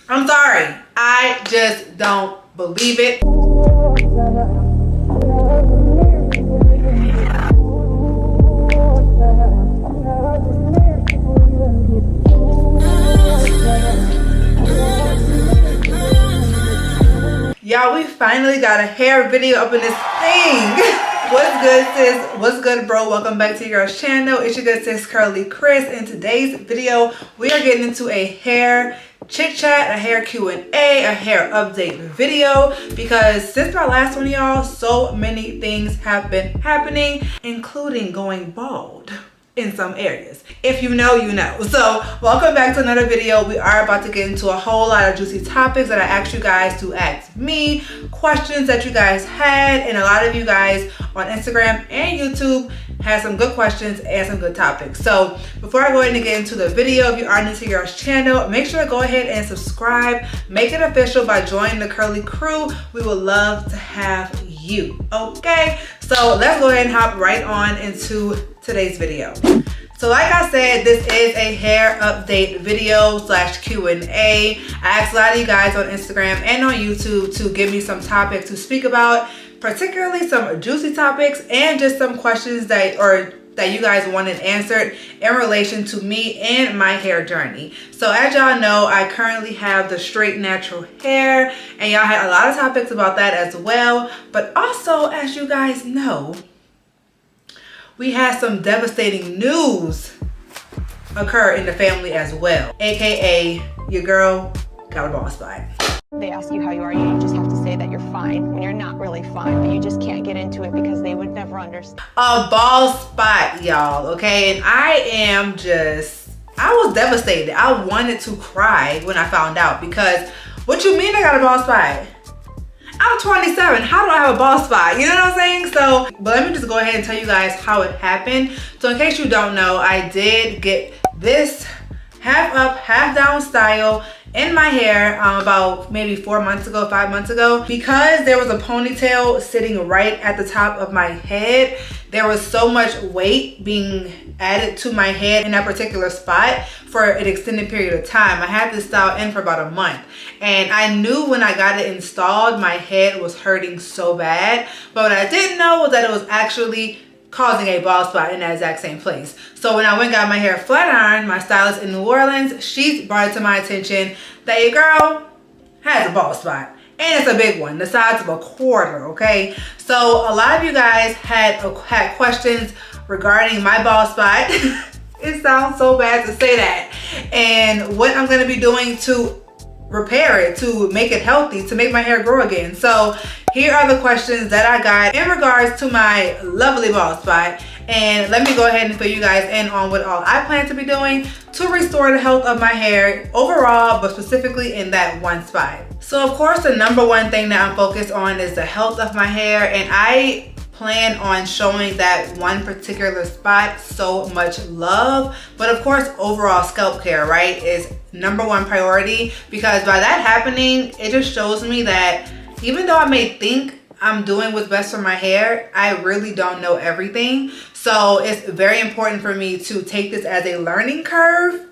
I'm sorry, I just don't believe it. Y'all, we finally got a hair video up in this thing. What's good, sis? What's good, bro? Welcome back to your girl's channel. It's your good sis, Curly Chris. In today's video, we are getting into a hair chit chat, a hair Q&A, a hair update video, because since my last one, y'all, so many things have been happening, including going bald in some areas. If you know, you know. So welcome back to another video. We are about to get into a whole lot of juicy topics that I asked you guys to ask me, questions that you guys had, and a lot of you guys on Instagram and YouTube had some good questions and some good topics. So before I go ahead and get into the video, if you are new to your channel, make sure to go ahead and subscribe. Make it official by joining the Curly crew. We would love to have you. Okay, so let's go ahead and hop right on into today's video. So like I said, this is a hair update video slash Q&A. I asked a lot of you guys on Instagram and on YouTube to give me some topics to speak about, particularly some juicy topics and just some questions that you guys wanted answered in relation to me and my hair journey. So as y'all know, I currently have the straight natural hair, and y'all had a lot of topics about that as well. But also, as you guys know, we had some devastating news occur in the family as well, aka your girl got a bald spot. They ask you how you are, you just have to say that you're fine when you're not really fine, but you just can't get into it because they would never understand. A bald spot, y'all, okay? And I was devastated. I wanted to cry when I found out, because what you mean I got a bald spot? I'm 27, how do I have a bald spot? You know what I'm saying? So, but let me just go ahead and tell you guys how it happened. So in case you don't know, I did get this half up, half down style in my hair about maybe 5 months ago, because there was a ponytail sitting right at the top of my head. There was so much weight being added to my head in that particular spot for an extended period of time. I had this style in for about a month, and I knew when I got it installed, my head was hurting so bad. But what I didn't know was that it was actually causing a bald spot in that exact same place. So when I went and got my hair flat ironed, my stylist in New Orleans, she brought it to my attention that your girl has a bald spot. And it's a big one, the size of a quarter, okay? So a lot of you guys had questions regarding my bald spot. It sounds so bad to say that. And what I'm gonna be doing to repair it, to make it healthy, to make my hair grow again. So here are the questions that I got in regards to my lovely bald spot. And let me go ahead and fill you guys in on what all I plan to be doing to restore the health of my hair overall, but specifically in that one spot. So of course, the number one thing that I'm focused on is the health of my hair, and I plan on showing that one particular spot so much love. But of course, overall scalp care, right, is number one priority, because by that happening, it just shows me that even though I may think I'm doing what's best for my hair, I really don't know everything. So it's very important for me to take this as a learning curve,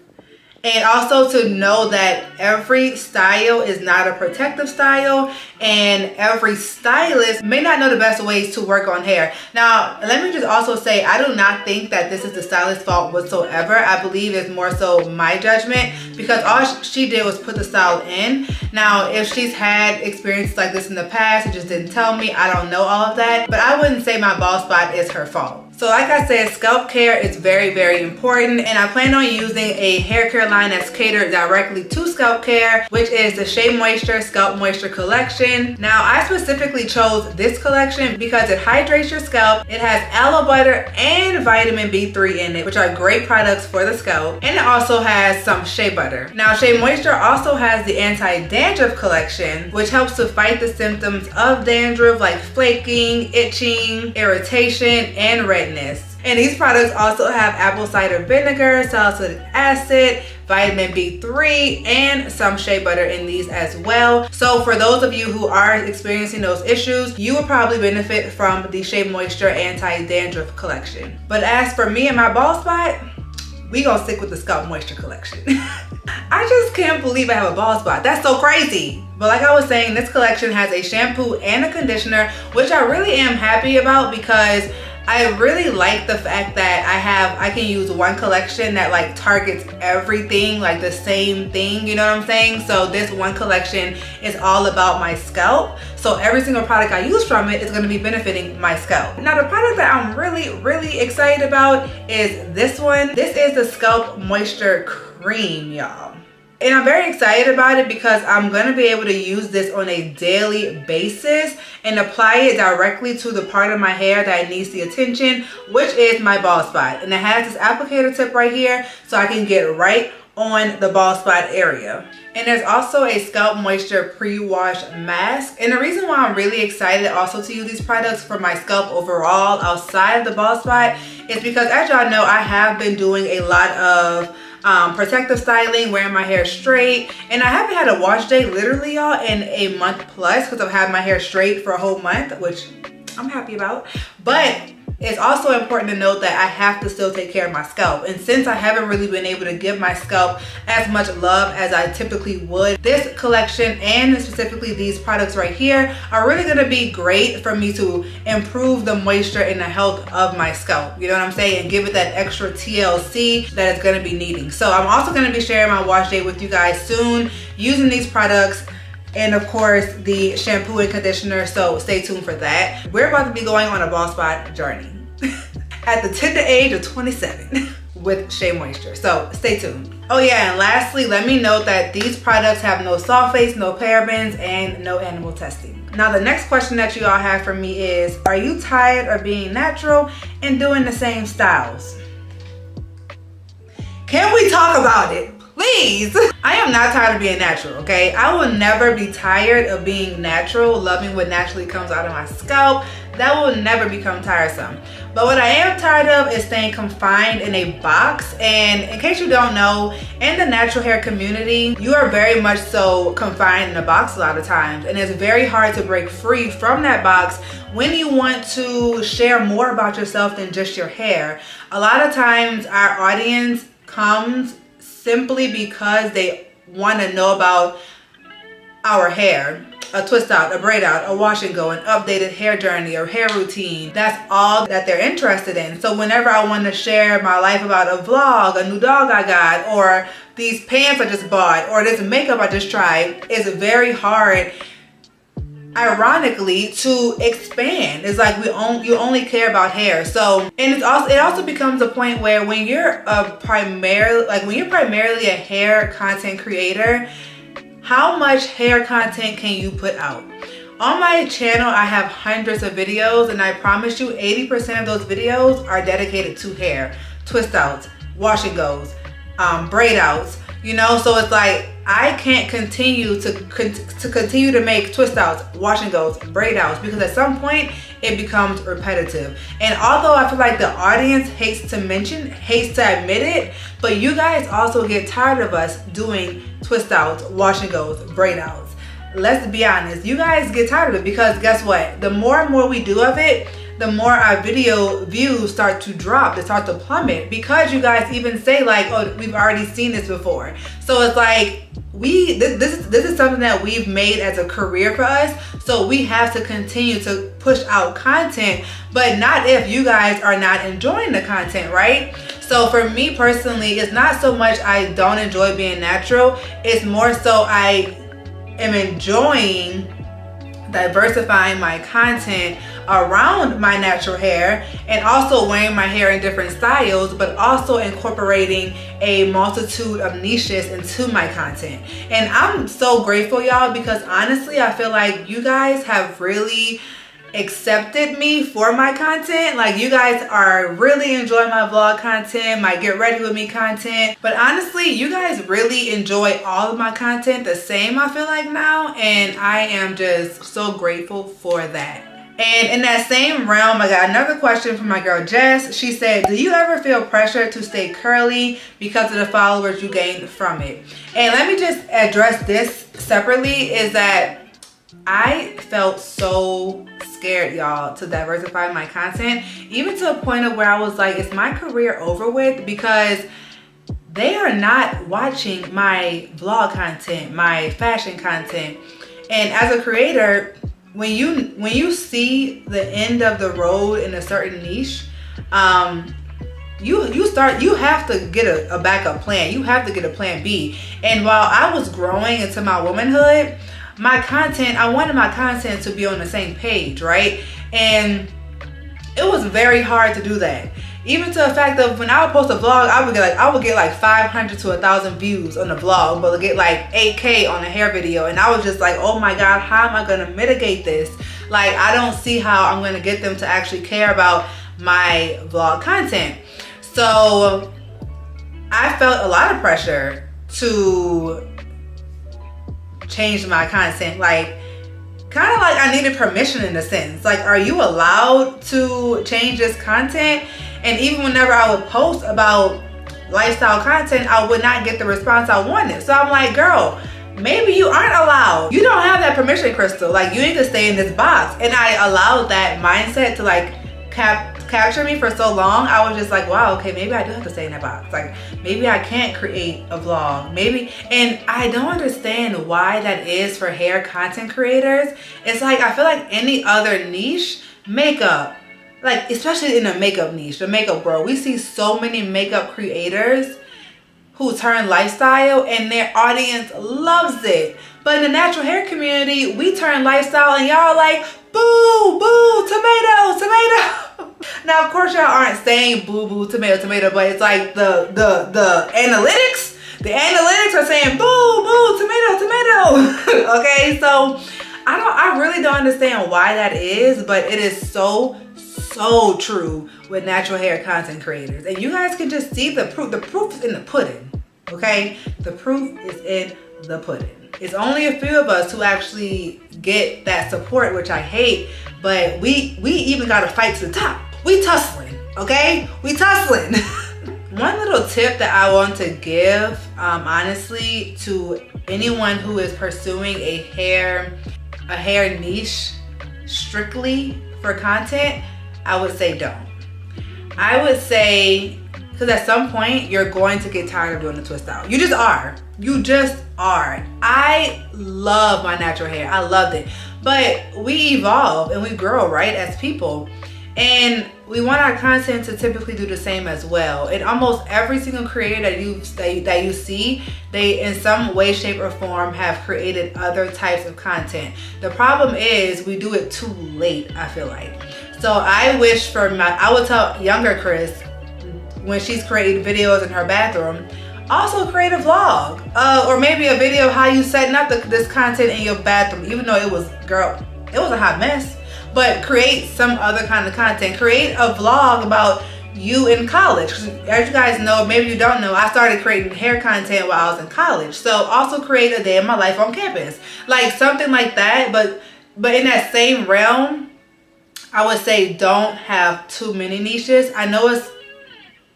and also to know that every style is not a protective style, and every stylist may not know the best ways to work on hair. Now, let me just also say, I do not think that this is the stylist's fault whatsoever. I believe it's more so my judgment, because all she did was put the style in. Now, if she's had experiences like this in the past and just didn't tell me, I don't know all of that, but I wouldn't say my bald spot is her fault. So like I said, scalp care is very, very important, and I plan on using a hair care line that's catered directly to scalp care, which is the SheaMoisture Scalp Moisture collection. Now, I specifically chose this collection because it hydrates your scalp. It has aloe butter and vitamin B3 in it, which are great products for the scalp, and it also has some shea butter. Now, SheaMoisture also has the anti-dandruff collection, which helps to fight the symptoms of dandruff like flaking, itching, irritation, and redness. And these products also have apple cider vinegar, salicylic acid, vitamin B3, and some shea butter in these as well. So for those of you who are experiencing those issues, you will probably benefit from the SheaMoisture Anti-Dandruff collection. But as for me and my bald spot, we gonna stick with the Scalp Moisture collection. I just can't believe I have a bald spot. That's so crazy. But like I was saying, this collection has a shampoo and a conditioner, which I really am happy about because I really like the fact that I can use one collection that like targets everything, like the same thing, you know what I'm saying? So this one collection is all about my scalp. So every single product I use from it is going to be benefiting my scalp. Now the product that I'm really excited about is this one. This is the Scalp Moisture Cream, y'all. And I'm very excited about it because I'm going to be able to use this on a daily basis and apply it directly to the part of my hair that needs the attention, which is my bald spot. And it has this applicator tip right here so I can get right on the bald spot area. And there's also a Scalp Moisture pre-wash mask. And the reason why I'm really excited also to use these products for my scalp overall outside of the bald spot is because, as y'all know, I have been doing a lot of protective styling, wearing my hair straight, and I haven't had a wash day literally, y'all, in a month plus because I've had my hair straight for a whole month, which I'm happy about. But it's also important to note that I have to still take care of my scalp, and since I haven't really been able to give my scalp as much love as I typically would, this collection and specifically these products right here are really going to be great for me to improve the moisture and the health of my scalp, you know what I'm saying, and give it that extra TLC that it's going to be needing. So I'm also going to be sharing my wash day with you guys soon using these products, and of course the shampoo and conditioner, so stay tuned for that. We're about to be going on a bald spot journey at the tender age of 27 with SheaMoisture, so stay tuned. Oh yeah, and lastly, let me note that these products have no sulfates, no parabens, and no animal testing. Now the next question that you all have for me is, are you tired of being natural and doing the same styles? Can we talk about it? Please. I am not tired of being natural, okay? I will never be tired of being natural, loving what naturally comes out of my scalp. That will never become tiresome. But what I am tired of is staying confined in a box. And in case you don't know, in the natural hair community, you are very much so confined in a box a lot of times. And it's very hard to break free from that box when you want to share more about yourself than just your hair. A lot of times our audience comes simply because they want to know about our hair, a twist out, a braid out, a wash and go, an updated hair journey or hair routine. That's all that they're interested in. So whenever I want to share my life about a vlog, a new dog I got, or these pants I just bought, or this makeup I just tried, it's very hard, ironically, to expand. It's like you only care about hair. So, and it also becomes a point where when you're primarily a hair content creator, how much hair content can you put out? On my channel, I have hundreds of videos, and I promise you 80% of those videos are dedicated to hair, twist outs, wash and goes, braid outs, you know. So it's like I can't continue to make twist outs, wash and goes, braid outs, because at some point it becomes repetitive. And although I feel like the audience hates to admit it, but you guys also get tired of us doing twist outs, wash and goes, braid outs. Let's be honest, you guys get tired of it, because guess what? The more and more we do of it, the more our video views start to drop, they start to plummet, because you guys even say like, oh, we've already seen this before. So it's like this is something that we've made as a career for us, so we have to continue to push out content, but not if you guys are not enjoying the content, right? So for me personally, it's not so much I don't enjoy being natural, it's more so I am enjoying diversifying my content around my natural hair, and also wearing my hair in different styles, but also incorporating a multitude of niches into my content. And I'm so grateful, y'all, because honestly I feel like you guys have really accepted me for my content. Like, you guys are really enjoying my vlog content, my get ready with me content, but honestly you guys really enjoy all of my content the same, I feel like now, and I am just so grateful for that. And in that same realm, I got another question from my girl Jess. She said, do you ever feel pressure to stay curly because of the followers you gained from it? And let me just address this separately, is that I felt so scared, y'all, to diversify my content, even to a point of where I was like, is my career over with? Because they are not watching my vlog content, my fashion content. And as a creator, when you see the end of the road in a certain niche, you have to get a backup plan. You have to get a plan B. And while I was growing into my womanhood, I wanted my content to be on the same page, right? And it was very hard to do that. Even to the fact that when I would post a vlog, I would get like 500 to 1,000 views on the vlog, but get like 8K on a hair video. And I was just like, oh my God, how am I gonna mitigate this? Like, I don't see how I'm gonna get them to actually care about my vlog content. So I felt a lot of pressure to change my content. Like, kind of like I needed permission in a sense. Like, are you allowed to change this content? And even whenever I would post about lifestyle content, I would not get the response I wanted. So I'm like, girl, maybe you aren't allowed. You don't have that permission, Crystal. Like, you need to stay in this box. And I allowed that mindset to like capture me for so long. I was just like, wow, okay, maybe I do have to stay in that box. Like, maybe I can't create a vlog. Maybe, and I don't understand why that is for hair content creators. It's like, I feel like any other niche, makeup, like especially in the makeup niche, the makeup world, we see so many makeup creators who turn lifestyle and their audience loves it. But in the natural hair community, we turn lifestyle and y'all like, boo, boo, tomato, tomato. Now, of course, y'all aren't saying boo, boo, tomato, tomato, but it's like the analytics. The analytics are saying boo, boo, tomato, tomato. Okay, so I really don't understand why that is, but it is so true with natural hair content creators. And you guys can just see the proof. The proof is in the pudding, okay? The proof is in the pudding. It's only a few of us who actually get that support, which I hate, but we even gotta fight to the top. We tussling, okay? We tussling. One little tip that I want to give, honestly, to anyone who is pursuing a hair niche strictly for content, I would say don't. I would say, because at some point you're going to get tired of doing the twist out. You just are. You just are. I love my natural hair. I loved it. But we evolve and we grow, right, as people. And we want our content to typically do the same as well. And almost every single creator that you see, they in some way, shape, or form have created other types of content. The problem is we do it too late, I feel like. So I wish I would tell younger Chris, when she's creating videos in her bathroom, also create a vlog. Or maybe a video of how you setting up this content in your bathroom, even though it was a hot mess. But create some other kind of content. Create a vlog about you in college. As you guys know, maybe you don't know, I started creating hair content while I was in college. So also create a day of my life on campus. Like something like that, but in that same realm, I would say don't have too many niches. I know it's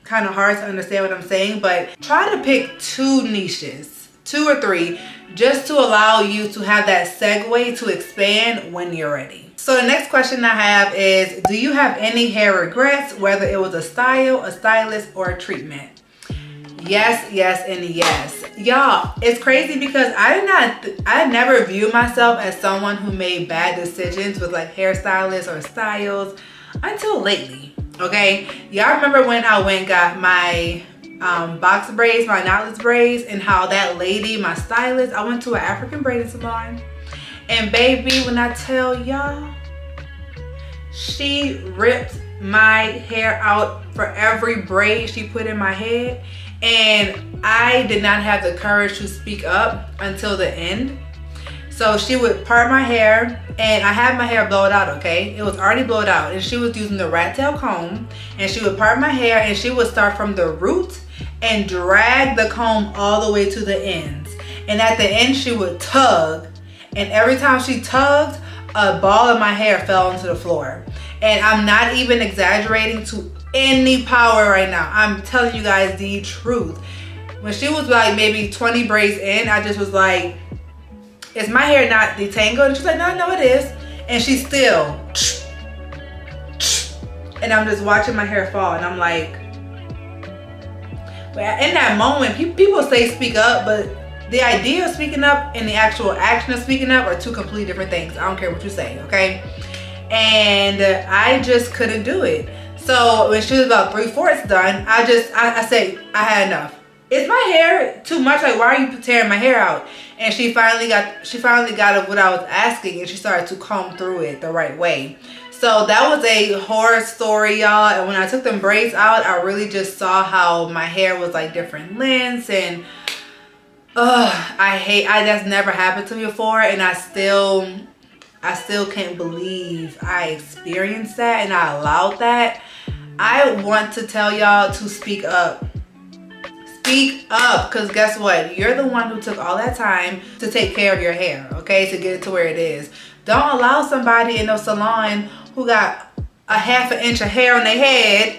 kind of hard to understand what I'm saying, but try to pick 2 niches, 2 or 3, just to allow you to have that segue to expand when you're ready. So the next question I have is, do you have any hair regrets, whether it was a style, a stylist, or a treatment? Yes, yes, and yes. Y'all, it's crazy because I never viewed myself as someone who made bad decisions with like hairstylists or styles until lately, okay? Y'all remember when I went and got my box braids, my knotless braids, and how that lady, my stylist, I went to an African braiding salon. And baby, when I tell y'all, she ripped my hair out for every braid she put in my head. And I did not have the courage to speak up until the end. So she would part my hair, and I had my hair blowed out, okay? It was already blowed out, and she was using the rat tail comb, and she would part my hair, and she would start from the root and drag the comb all the way to the ends. And at the end, she would tug. And every time she tugged, a ball of my hair fell onto the floor. And I'm not even exaggerating to any power right now. I'm telling you guys the truth. When she was like maybe 20 braids in, I just was like, is my hair not detangled? And she's like, no, it is. And she's still, and I'm just watching my hair fall, and I'm like, But in that moment, people say speak up, but the idea of speaking up and the actual action of speaking up are two completely different things. I don't care what you say, okay? And I just couldn't do it. So when she was about 3/4 done, I said I had enough. Is my hair too much? Like, why are you tearing my hair out? And she finally got what I was asking, and she started to comb through it the right way. So that was a horror story, y'all. And when I took them braids out, I really just saw how my hair was like different lengths, and that's never happened to me before, and I still can't believe I experienced that and I allowed that. I want to tell y'all to speak up. Speak up, because guess what? You're the one who took all that time to take care of your hair, okay? To get it to where it is. Don't allow somebody in a salon who got a 1/2 inch of hair on their head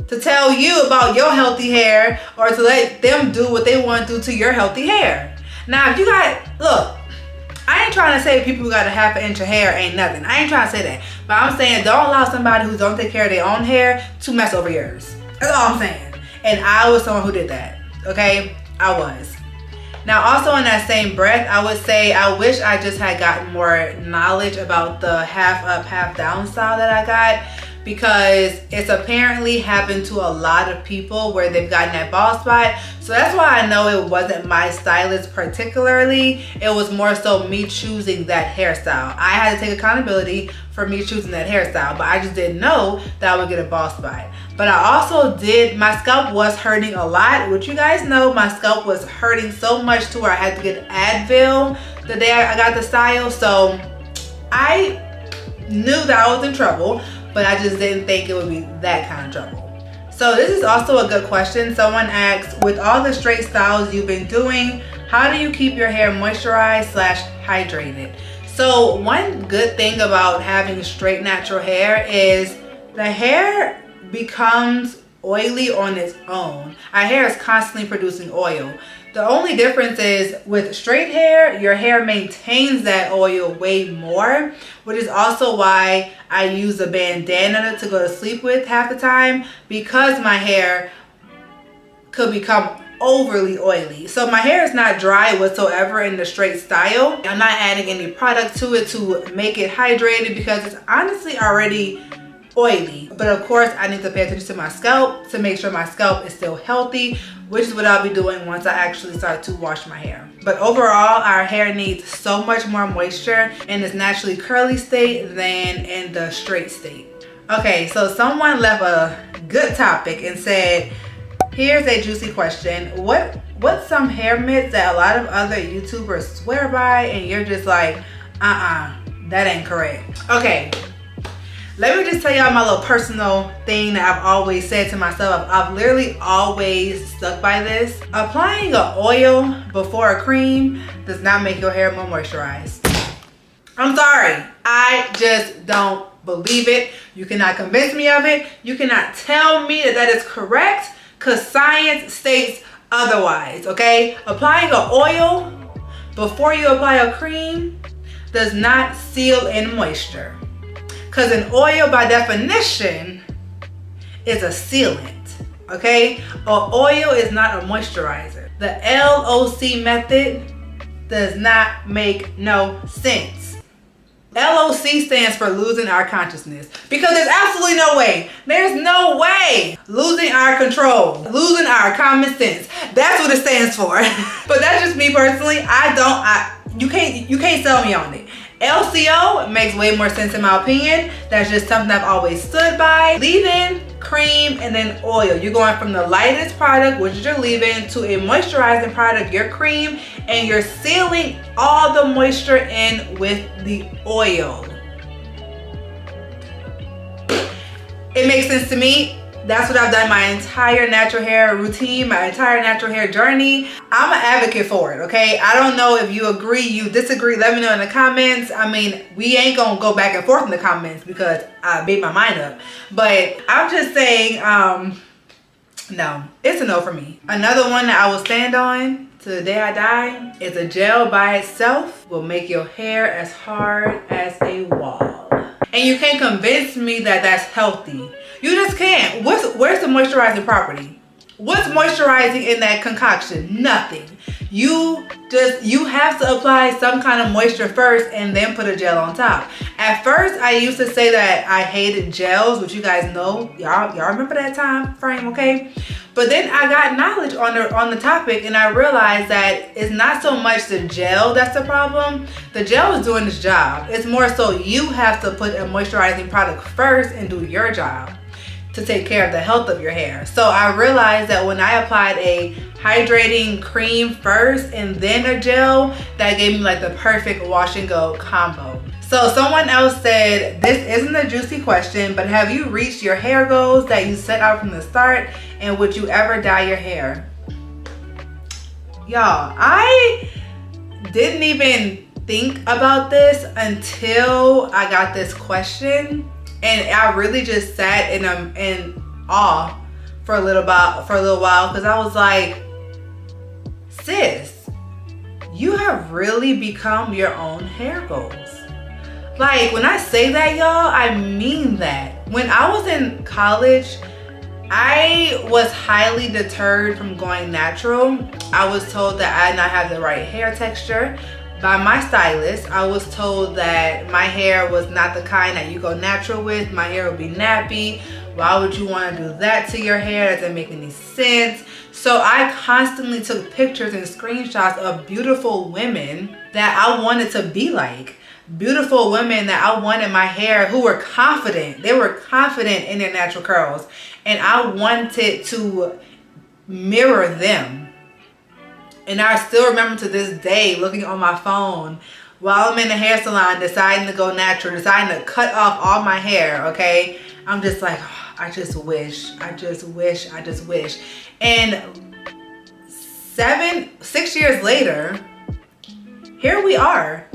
to tell you about your healthy hair, or to let them do what they want to do to your healthy hair. Now, if you got, look, I ain't trying to say people who got a 1/2 inch of hair ain't nothing. I ain't trying to say that. But I'm saying don't allow somebody who don't take care of their own hair to mess over yours. That's all I'm saying. And I was someone who did that, okay? I was. Now, also in that same breath, I would say I wish I just had gotten more knowledge about the half up, half down style that I got, because it's apparently happened to a lot of people where they've gotten that bald spot. So that's why I know it wasn't my stylist particularly. It was more so me choosing that hairstyle. I had to take accountability for me choosing that hairstyle, but I just didn't know that I would get a bald spot. But I also my scalp was hurting a lot, which you guys know my scalp was hurting so much to where I had to get Advil the day I got the style. So I knew that I was in trouble, but I just didn't think it would be that kind of trouble. So this is also a good question. Someone asks, with all the straight styles you've been doing, how do you keep your hair moisturized / hydrated? So one good thing about having straight natural hair is the hair becomes oily on its own. Our hair is constantly producing oil. The only difference is with straight hair, your hair maintains that oil way more, which is also why I use a bandana to go to sleep with half the time, because my hair could become overly oily. So my hair is not dry whatsoever in the straight style. I'm not adding any product to it to make it hydrated because it's honestly already oily. But of course I need to pay attention to my scalp to make sure my scalp is still healthy, which is what I'll be doing once I actually start to wash my hair. But overall, our hair needs so much more moisture in its naturally curly state than in the straight state. Okay, so someone left a good topic and said, here's a juicy question. What's some hair myths that a lot of other YouTubers swear by and you're just like, that ain't correct? Okay, let me just tell y'all my little personal thing that I've always said to myself. I've literally always stuck by this. Applying an oil before a cream does not make your hair more moisturized. I'm sorry, I just don't believe it. You cannot convince me of it. You cannot tell me that that is correct, because science states otherwise, okay? Applying an oil before you apply a cream does not seal in moisture. Because an oil, by definition, is a sealant, okay? An oil is not a moisturizer. The LOC method does not make no sense. LOC stands for losing our consciousness, because there's absolutely there's no way losing our control, losing our common sense. That's what it stands for. But that's just me personally. You can't sell me on it. LCO makes way more sense in my opinion. That's just something I've always stood by. Leave-in, cream, and then oil. You're going from the lightest product, which is your leave-in, to a moisturizing product, your cream, and you're sealing all the moisture in with the oil. It makes sense to me. That's what I've done my entire natural hair routine, my entire natural hair journey. I'm an advocate for it, okay? I don't know if you agree, you disagree, let me know in the comments. I mean, we ain't gonna go back and forth in the comments because I made my mind up. But I'm just saying, no, it's a no for me. Another one that I will stand on to the day I die is a gel by itself will make your hair as hard as a wall. And you can't convince me that that's healthy. You just can't. Where's the moisturizing property? What's moisturizing in that concoction? Nothing. You have to apply some kind of moisture first and then put a gel on top. At first, I used to say that I hated gels, which you guys know. Y'all remember that time frame, okay? But then I got knowledge on the topic, and I realized that it's not so much the gel that's the problem. The gel is doing its job. It's more so you have to put a moisturizing product first and do your job to take care of the health of your hair. So I realized that when I applied a hydrating cream first and then a gel, that gave me like the perfect wash and go combo. So someone else said, this isn't a juicy question, but have you reached your hair goals that you set out from the start, and would you ever dye your hair? Y'all, I didn't even think about this until I got this question. And I really just sat in awe for a little while because I was like, sis, you have really become your own hair goals. Like, when I say that, y'all, I mean that. When I was in college, I was highly deterred from going natural. I was told that I did not have the right hair texture by my stylist. I was told that my hair was not the kind that you go natural with. My hair would be nappy. Why would you want to do that to your hair? That doesn't make any sense. So I constantly took pictures and screenshots of beautiful women that I wanted to be like. Beautiful women that I wanted my hair, who were confident. They were confident in their natural curls. And I wanted to mirror them. And I still remember to this day looking on my phone while I'm in the hair salon, deciding to go natural, deciding to cut off all my hair, okay? I'm just like, oh, I just wish. And 6 years later, here we are.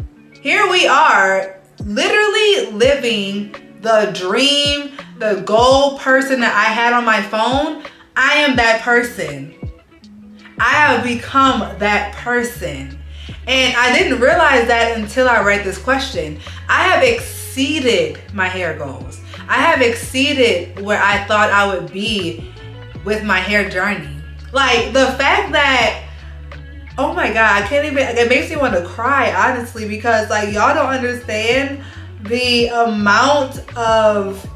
Literally living the dream, the goal person that I had on my phone. I am that person. I have become that person. And I didn't realize that until I read this question. I have exceeded my hair goals. I have exceeded where I thought I would be with my hair journey. Like, the fact that, oh my God, I can't even, it makes me want to cry, honestly, because like, y'all don't understand the amount of,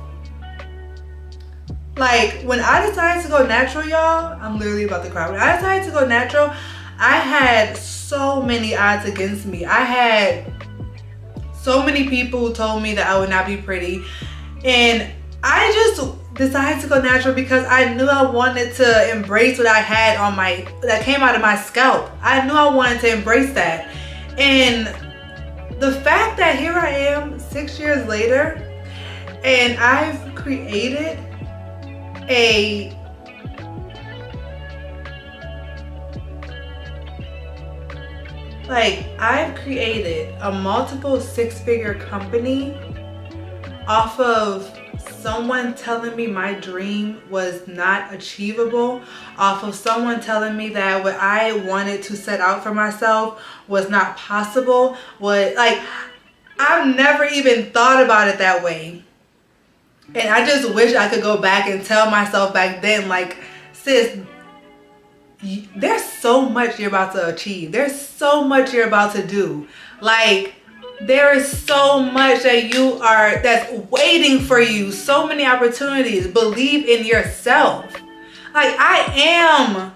like, when I decided to go natural, y'all, I'm literally about to cry. When I decided to go natural, I had so many odds against me. I had so many people who told me that I would not be pretty. And I just decided to go natural because I knew I wanted to embrace what I had on that came out of my scalp. I knew I wanted to embrace that. And the fact that here I am 6 years later, and I've created I've created a multiple six-figure company off of someone telling me my dream was not achievable, off of someone telling me that what I wanted to set out for myself was not possible. I've never even thought about it that way. And I just wish I could go back and tell myself back then, like, sis, there's so much you're about to achieve. There's so much you're about to do. Like, there is so much that's waiting for you. So many opportunities. Believe in yourself. Like, I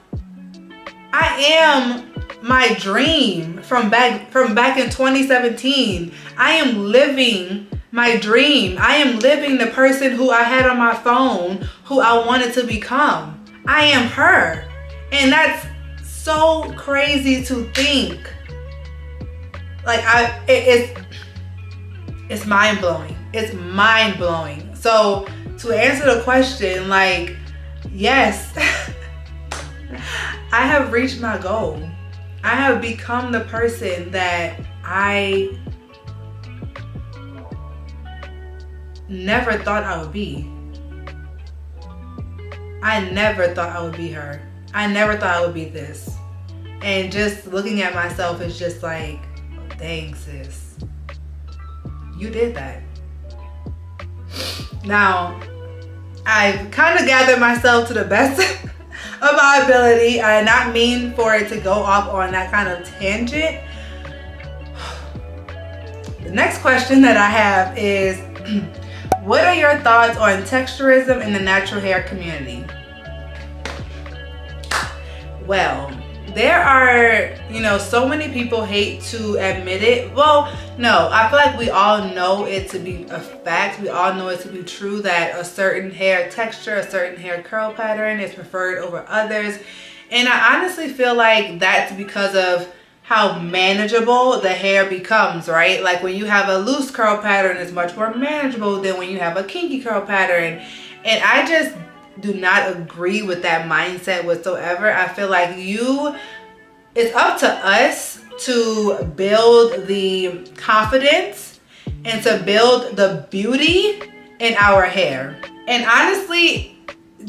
am my dream from back in 2017. I am living my dream. I am living the person who I had on my phone, who I wanted to become. I am her. And that's so crazy to think. Like, it's mind-blowing. It's mind-blowing. So to answer the question, like, yes, I have reached my goal. I have become the person that I never thought I would be. I never thought I would be her. I never thought I would be this. And just looking at myself is just like, dang, sis, you did that. Now, I've kind of gathered myself to the best of my ability. I did not mean for it to go off on that kind of tangent. The next question that I have is, what are your thoughts on texturism in the natural hair community? Well, there are, you know, so many people hate to admit it. Well, no, I feel like we all know it to be a fact. We all know it to be true that a certain hair texture, a certain hair curl pattern is preferred over others. And I honestly feel like that's because of how manageable the hair becomes, right? Like when you have a loose curl pattern, it's much more manageable than when you have a kinky curl pattern. And I just do not agree with that mindset whatsoever. I feel like it's up to us to build the confidence and to build the beauty in our hair. And honestly,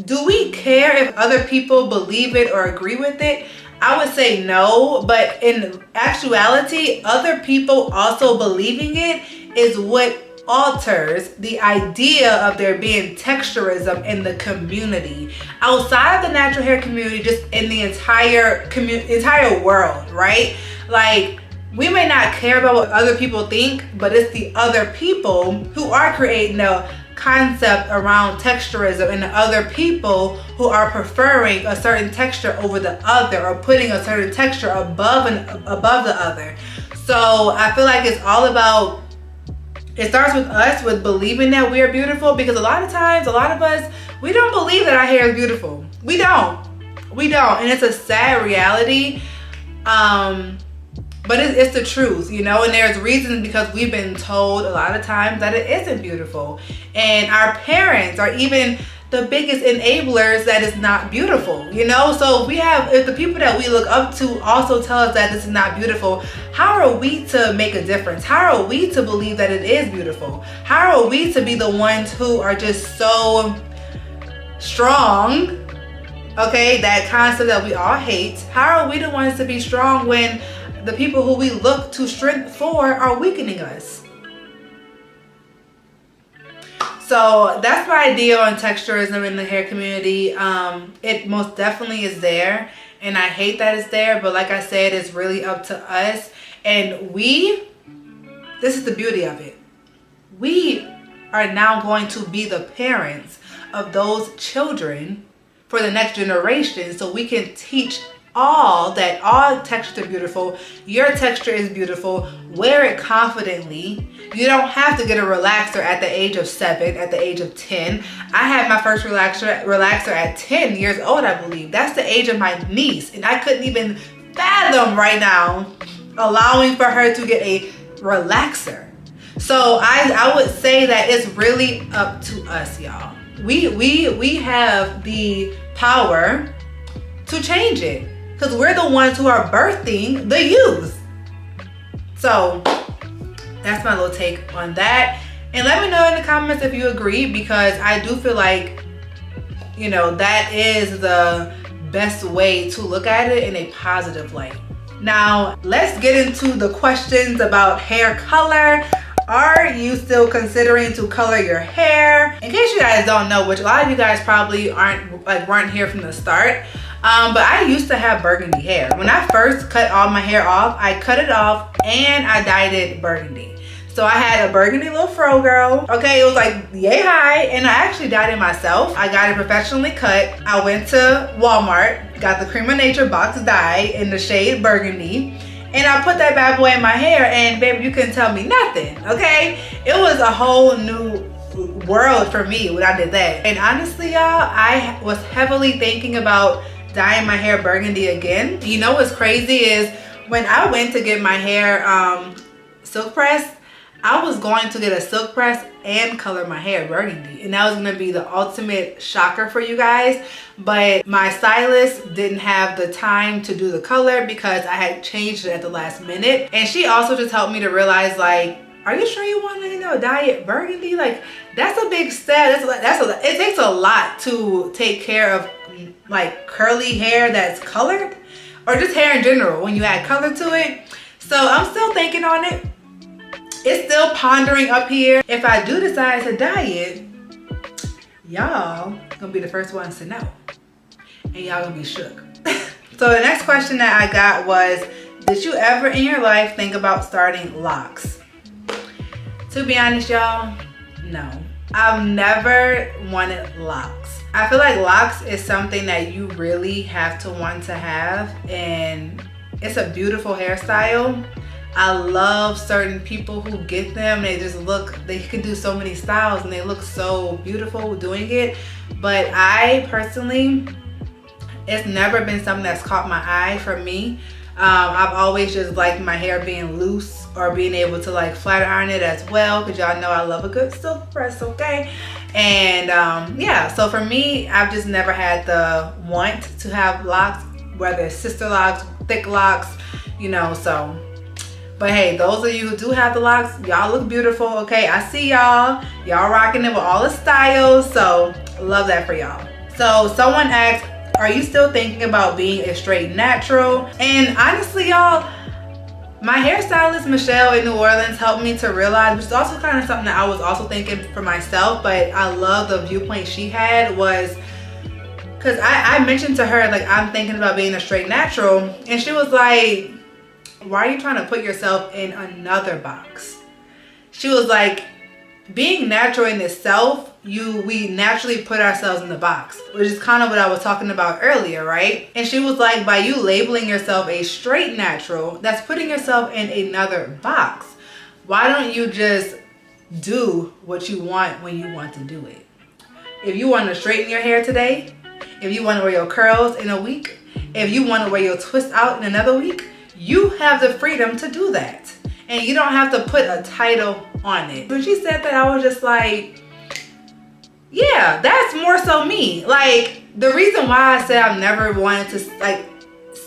do we care if other people believe it or agree with it? I would say no, but in actuality, other people also believing it is what alters the idea of there being texturism in the community. Outside of the natural hair community, just in the entire world, right? Like, we may not care about what other people think, but it's the other people who are creating the concept around texturism and the other people who are preferring a certain texture over the other or putting a certain texture above the other. So I feel like it's all about, it starts with us with believing that we are beautiful, because a lot of times, a lot of us, we don't believe that our hair is beautiful. We don't. And it's a sad reality. But it's the truth, you know, and there's reasons because we've been told a lot of times that it isn't beautiful. And our parents are even the biggest enablers that it's not beautiful, you know? So if the people that we look up to also tell us that this is not beautiful, how are we to make a difference? How are we to believe that it is beautiful? How are we to be the ones who are just so strong, okay, that concept that we all hate? How are we the ones to be strong when the people who we look to strength for are weakening us? So that's my idea on texturism in the hair community. It most definitely is there, and I hate that it's there, but like I said, it's really up to us. And this is the beauty of it. We are now going to be the parents of those children for the next generation, so we can teach all textures are beautiful. Your texture is beautiful. Wear it confidently. You don't have to get a relaxer at the age of 7, at the age of 10. I had my first relaxer at 10 years old, I believe. That's the age of my niece, and I couldn't even fathom right now allowing for her to get a relaxer. So I would say that it's really up to us, y'all. We have the power to change it, because we're the ones who are birthing the youth. So that's my little take on that. And let me know in the comments if you agree, because I do feel like, you know, that is the best way to look at it in a positive light. Now, let's get into the questions about hair color. Are you still considering to color your hair? In case you guys don't know, which a lot of you guys probably weren't here from the start, but I used to have burgundy hair. When I first cut all my hair off, I cut it off and I dyed it burgundy. So I had a burgundy little fro girl. Okay, it was like yay high, and I actually dyed it myself. I got it professionally cut. I went to Walmart, got the Cream of Nature box dye in the shade burgundy, and I put that bad boy in my hair, and baby, you couldn't tell me nothing, okay? It was a whole new world for me when I did that. And honestly, y'all, I was heavily thinking about dyeing my hair burgundy again. You know what's crazy is when I went to get my hair silk pressed, I was going to get a silk press and color my hair burgundy, and that was gonna be the ultimate shocker for you guys. But my stylist didn't have the time to do the color because I had changed it at the last minute. And she also just helped me to realize, like, are you sure you want to, you know, dye it burgundy? Like, that's a big step. It takes a lot to take care of like curly hair that's colored, or just hair in general when you add color to it. So I'm still thinking on it. It's still pondering up here. If I do decide to dye it, y'all gonna be the first ones to know. and y'all gonna be shook. So the next question that I got was, did you ever in your life think about starting locks? To be honest, y'all, no. I've never wanted locks. I feel like locks is something that you really have to want to have, and it's a beautiful hairstyle. I love certain people who get them. They just look, they can do so many styles and they look so beautiful doing it. But I personally, it's never been something that's caught my eye for me. I've always just liked my hair being loose or being able to like flat iron it as well, because y'all know I love a good silk press, okay? And yeah, so for me, I've just never had the want to have locks, whether it's sister locks, thick locks, you know, so. But hey, those of you who do have the locks, y'all look beautiful, okay? I see y'all rocking it with all the styles, so love that for y'all. So someone asked, are you still thinking about being a straight natural? And honestly, y'all, my hairstylist Michelle in New Orleans helped me to realize, which is also kind of something that I was also thinking for myself, but I love the viewpoint she had, was because I mentioned to her, like, I'm thinking about being a straight natural, and she was like, why are you trying to put yourself in another box? She was like, being natural in itself, we naturally put ourselves in the box, which is kind of what I was talking about earlier, right? And she was like, by you labeling yourself a straight natural, that's putting yourself in another box. Why don't you just do what you want when you want to do it? If you want to straighten your hair today, if you want to wear your curls in a week, if you want to wear your twist out in another week, you have the freedom to do that. And you don't have to put a title on it. When she said that, I was just like, yeah, that's more so me. Like, the reason why I said I've never wanted to like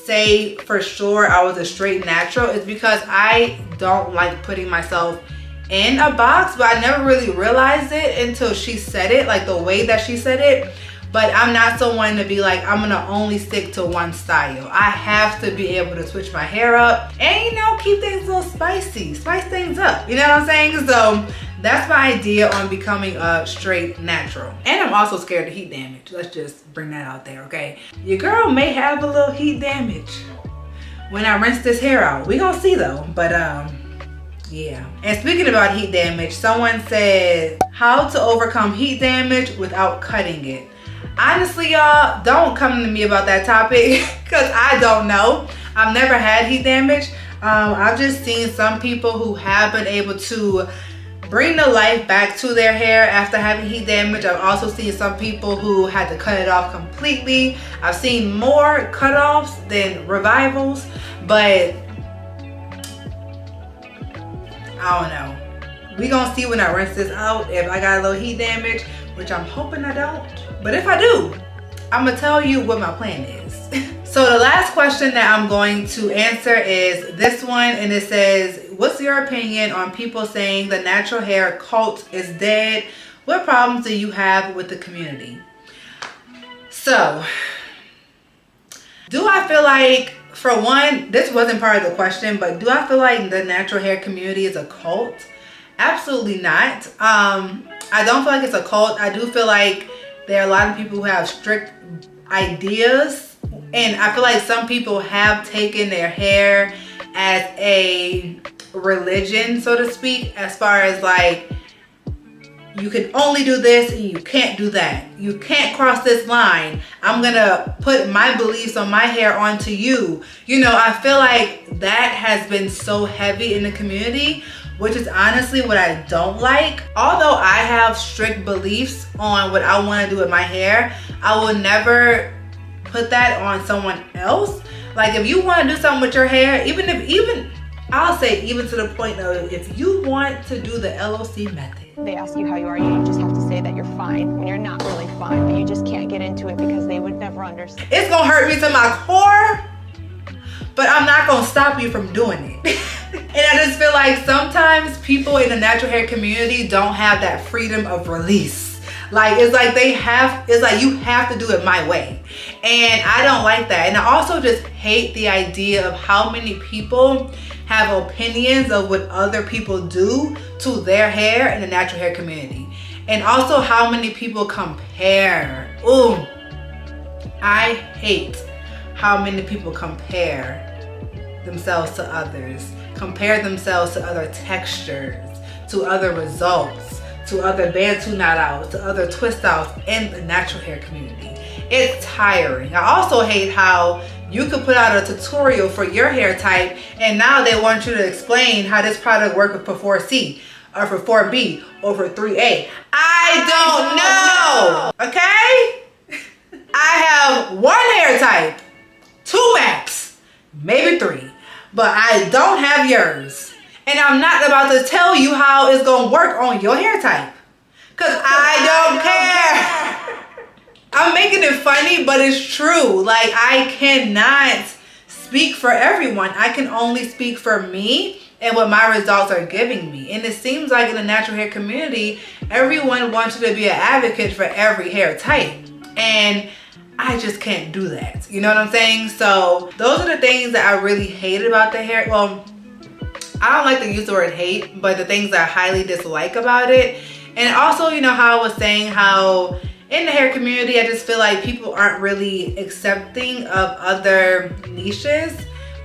say for sure I was a straight natural is because I don't like putting myself in a box, but I never really realized it until she said it, like the way that she said it. But I'm not someone to be like, I'm gonna only stick to one style. I have to be able to switch my hair up and, you know, keep things a little spicy, spice things up. You know what I'm saying? So that's my idea on becoming a straight natural. And I'm also scared of heat damage. Let's just bring that out there, okay? Your girl may have a little heat damage when I rinse this hair out. We gonna see though, but yeah. And speaking about heat damage, someone said, how to overcome heat damage without cutting it. Honestly, y'all, don't come to me about that topic because I don't know. I've never had heat damage. I've just seen some people who have been able to bring the life back to their hair after having heat damage. I've also seen some people who had to cut it off completely. I've seen more cutoffs than revivals, but I don't know. We gonna see when I rinse this out if I got a little heat damage, which I'm hoping I don't. But if I do, I'm gonna tell you what my plan is. So the last question that I'm going to answer is this one, and it says, what's your opinion on people saying the natural hair cult is dead? What problems do you have with the community? So, do I feel like, for one, this wasn't part of the question, but do I feel like the natural hair community is a cult? Absolutely not. I don't feel like it's a cult. I do feel like there are a lot of people who have strict ideas, and I feel like some people have taken their hair as a religion, so to speak, as far as like, you can only do this and you can't do that. You can't cross this line. I'm gonna put my beliefs on my hair onto you. You know, I feel like that has been so heavy in the community, which is honestly what I don't like. Although I have strict beliefs on what I want to do with my hair, I will never put that on someone else. Like, if you want to do something with your hair, I'll say even to the point of, if you want to do the LOC method, They ask you how you are, you just have to say that you're fine when you're not really fine, but you just can't get into it because they would never understand. it's gonna hurt me to my core, but I'm not gonna stop you from doing it. And I just feel like sometimes people in the natural hair community don't have that freedom of release. Like, it's like you have to do it my way. And I don't like that. And I also just hate the idea of how many people have opinions of what other people do to their hair in the natural hair community. And also how many people compare. Ooh. I hate how many people compare themselves to others, compare themselves to other textures, to other results, to other Bantu knot outs, to other twist outs in the natural hair community. It's tiring. I also hate how you could put out a tutorial for your hair type and now they want you to explain how this product works for 4C or for 4B or for 3A. I don't know, okay? I have one hair type, 2 max, maybe 3, but I don't have yours. And I'm not about to tell you how it's gonna work on your hair type, cause I don't care. I'm making it funny, but it's true. Like, I cannot speak for everyone. I can only speak for me and what my results are giving me. And it seems like in the natural hair community, everyone wants you to be an advocate for every hair type. And I just can't do that. You know what I'm saying? So those are the things that I really hate about the hair. Well, I don't like to use the word hate, but the things I highly dislike about it. And also, you know how I was saying how in the hair community, I just feel like people aren't really accepting of other niches,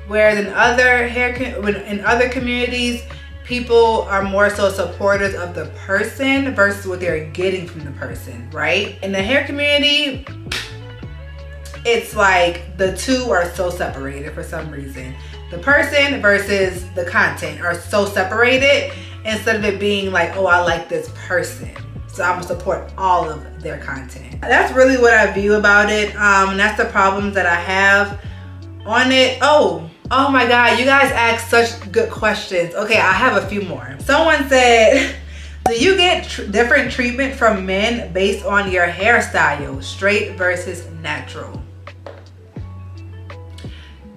whereas in other communities, people are more so supporters of the person versus what they're getting from the person, right? In the hair community, it's like the two are so separated for some reason. The person versus the content are so separated instead of it being like, oh, I like this person, so I'm gonna support all of their content. That's really what I view about it. And that's the problems that I have on it. Oh my God, you guys asked such good questions. Okay, I have a few more. Someone said, do you get different treatment from men based on your hairstyle, straight versus natural?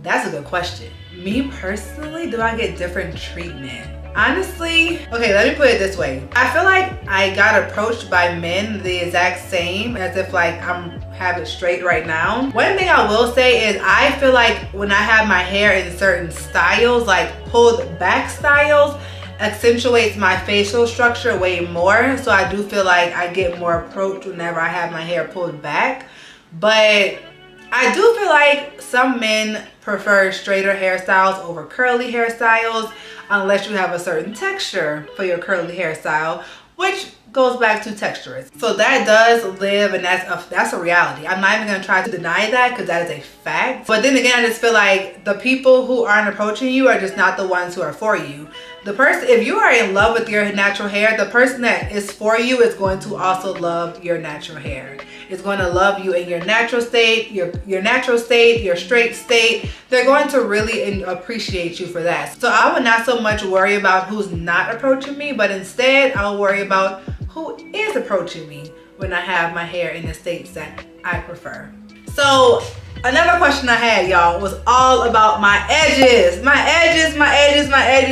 That's a good question. Me personally, do I get different treatment? Honestly, okay, let me put it this way. I feel like I got approached by men the exact same as if like I'm have it straight right now. One thing I will say is I feel like when I have my hair in certain styles, like pulled back styles, accentuates my facial structure way more. So I do feel like I get more approached whenever I have my hair pulled back. But I do feel like some men prefer straighter hairstyles over curly hairstyles unless you have a certain texture for your curly hairstyle, which goes back to texturism. So that does live, and that's a reality. I'm not even gonna try to deny that because that is a fact. But then again, I just feel like the people who aren't approaching you are just not the ones who are for you. The person, if you are in love with your natural hair, the person that is for you is going to also love your natural hair. It's going to love you in your natural state, your natural state, your straight state. They're going to really appreciate you for that. So I would not so much worry about who's not approaching me, but instead I'll worry about who is approaching me when I have my hair in the states that I prefer. So another question I had, y'all, was all about my edges. My edges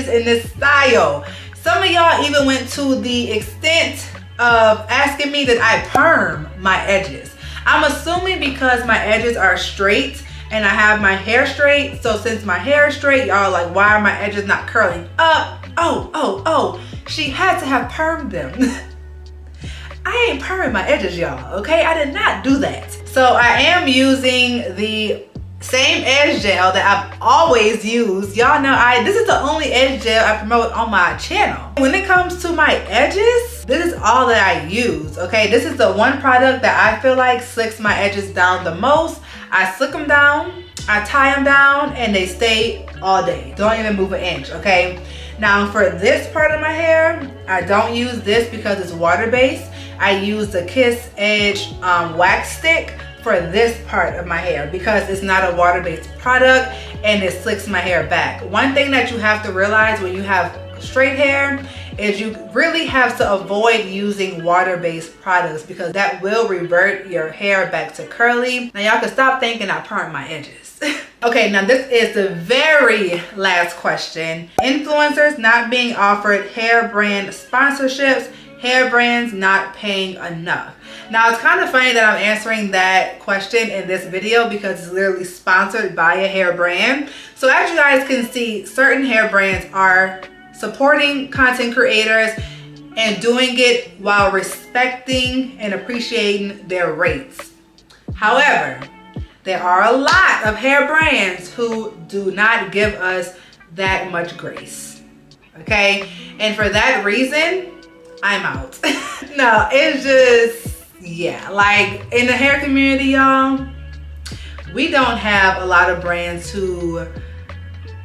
in this style. Some of y'all even went to the extent of asking me that I perm my edges. I'm assuming because my edges are straight and I have my hair straight. So since my hair is straight, y'all like, why are my edges not curling up? Oh, she had to have permed them. I ain't perming my edges, y'all, okay? I did not do that. So I am using the same edge gel that I've always used. Y'all know this is the only edge gel I promote on my channel. When it comes to my edges, this is all that I use, okay? This is the one product that I feel like slicks my edges down the most. I slick them down, I tie them down, and they stay all day. Don't even move an inch, okay? Now for this part of my hair, I don't use this because it's water-based. I use the Kiss Edge wax stick for this part of my hair because it's not a water-based product and it slicks my hair back. One thing that you have to realize when you have straight hair is you really have to avoid using water-based products because that will revert your hair back to curly. Now y'all can stop thinking I perm my edges. Okay, now this is the very last question. Influencers not being offered hair brand sponsorships, hair brands not paying enough. Now it's kind of funny that I'm answering that question in this video because it's literally sponsored by a hair brand. So as you guys can see, certain hair brands are supporting content creators and doing it while respecting and appreciating their rates. However, there are a lot of hair brands who do not give us that much grace, okay? And for that reason, I'm out. No, it's just, yeah, like in the hair community, y'all, we don't have a lot of brands who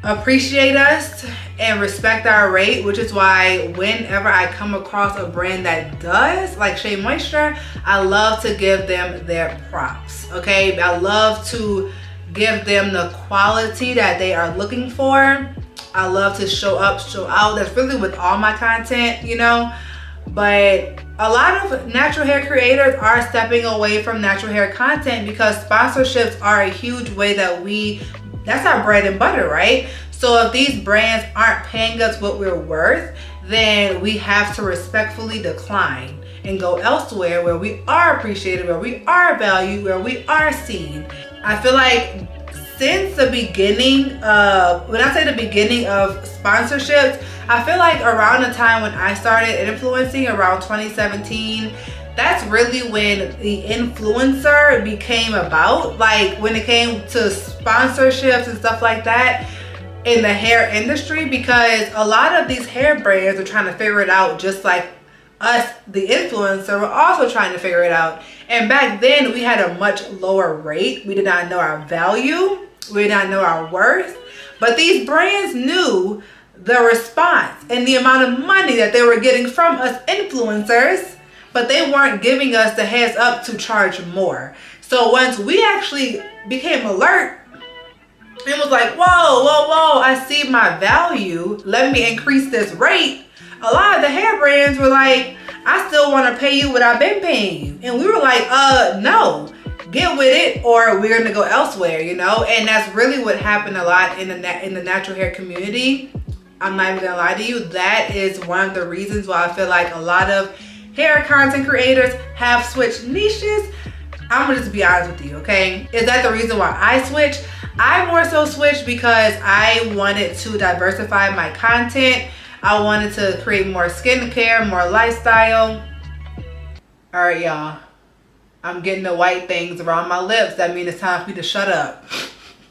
appreciate us and respect our rate, which is why whenever I come across a brand that does, like SheaMoisture, I love to give them their props, okay? I love to give them the quality that they are looking for. I love to show up, show out. That's really with all my content, you know? But a lot of natural hair creators are stepping away from natural hair content because sponsorships are a huge way that that's our bread and butter, right? So if these brands aren't paying us what we're worth, then we have to respectfully decline and go elsewhere where we are appreciated, where we are valued, where we are seen. I feel like since the beginning of, when I say the beginning of sponsorships, I feel like around the time when I started influencing, around 2017, that's really when the influencer became about. Like when it came to sponsorships and stuff like that in the hair industry, because a lot of these hair brands are trying to figure it out just like us, the influencer, were also trying to figure it out. And back then we had a much lower rate. We did not know our value. We did not know our worth. But these brands knew the response and the amount of money that they were getting from us influencers, but they weren't giving us the heads up to charge more. So once we actually became alert, it was like, whoa, whoa, whoa, I see my value. Let me increase this rate. A lot of the hair brands were like, I still want to pay you what I've been paying you. And we were like, no, get with it or we're gonna go elsewhere, you know? And that's really what happened a lot in the natural hair community. I'm not even gonna lie to you. That is one of the reasons why I feel like a lot of hair content creators have switched niches. I'm gonna just be honest with you, okay? Is that the reason why I switched? I more so switched because I wanted to diversify my content. I wanted to create more skincare, more lifestyle. All right, y'all. I'm getting the white things around my lips. That means it's time for me to shut up.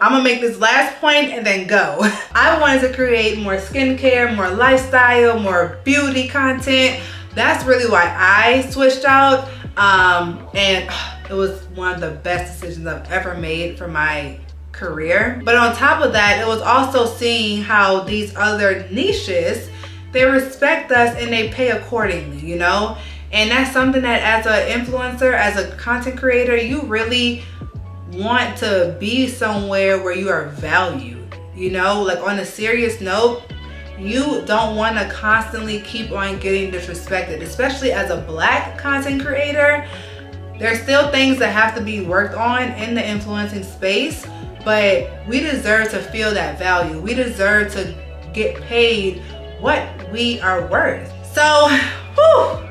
I'm gonna make this last point and then go. I wanted to create more skincare, more lifestyle, more beauty content. That's really why I switched out. And it was one of the best decisions I've ever made for my career. But on top of that, it was also seeing how these other niches, they respect us and they pay accordingly, you know? And that's something that as an influencer, as a content creator, you really want to be somewhere where you are valued, you know? Like on a serious note, you don't want to constantly keep on getting disrespected, especially as a Black content creator. There's still things that have to be worked on in the influencing space, but we deserve to feel that value. We deserve to get paid what we are worth. So, whew,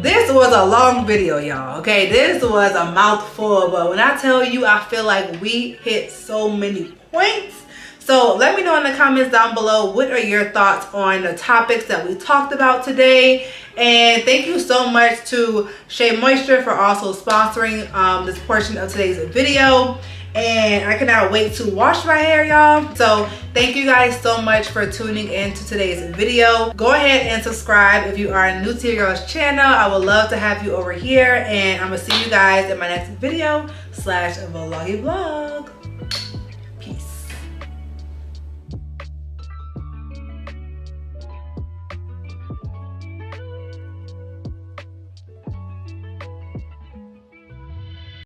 this was a long video, y'all, okay? This was a mouthful, but when I tell you, I feel like we hit so many points. So let me know in the comments down below, what are your thoughts on the topics that we talked about today? And thank you so much to SheaMoisture for also sponsoring this portion of today's video. And I cannot wait to wash my hair, y'all. So thank you guys so much for tuning in to today's video. Go ahead and subscribe if you are new to your girl's channel. I would love to have you over here. And I'm gonna see you guys in my next video / vloggy vlog.